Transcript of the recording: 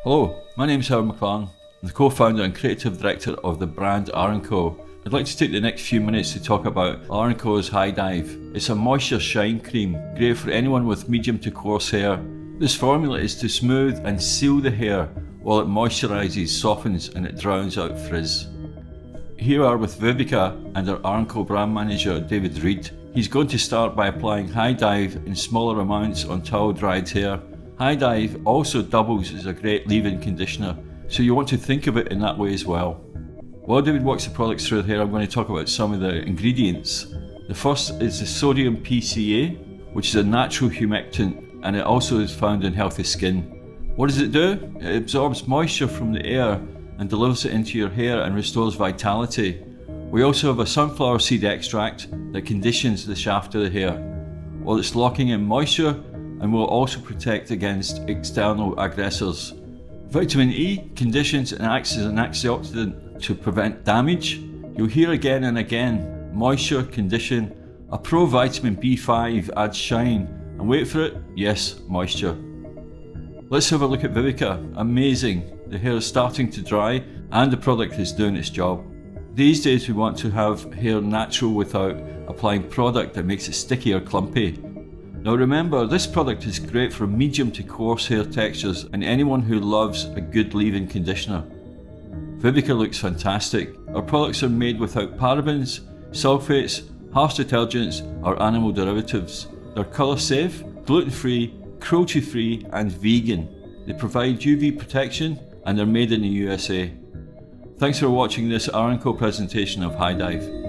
Hello, my name is Howard McLaren. I'm the co-founder and creative director of the brand R+Co. I'd like to take the next few minutes to talk about R+Co's High Dive. It's a moisture shine cream, great for anyone with medium to coarse hair. This formula is to smooth and seal the hair while it moisturises, softens and it drowns out frizz. Here we are with Vivica and our R+Co brand manager David Reed. He's going to start by applying High Dive in smaller amounts on towel dried hair. High Dive also doubles as a great leave-in conditioner, so you want to think of it in that way as well. While David walks the products through the hair, I'm going to talk about some of the ingredients. The first is the sodium PCA, which is a natural humectant, and it also is found in healthy skin. What does it do? It absorbs moisture from the air and delivers it into your hair and restores vitality. We also have a sunflower seed extract that conditions the shaft of the hair, while it's locking in moisture and will also protect against external aggressors. Vitamin E conditions and acts as an antioxidant to prevent damage. You'll hear again and again, moisture, condition. A pro vitamin B5 adds shine, and wait for it, yes, moisture. Let's have a look at Vivica. Amazing, the hair is starting to dry and the product is doing its job. These days we want to have hair natural without applying product that makes it sticky or clumpy. Now remember, this product is great for medium to coarse hair textures and anyone who loves a good leave-in conditioner. Vivica looks fantastic. Our products are made without parabens, sulfates, harsh detergents or animal derivatives. They're colour safe, gluten-free, cruelty-free and vegan. They provide UV protection and they're made in the USA. Thanks for watching this R+Co presentation of High Dive.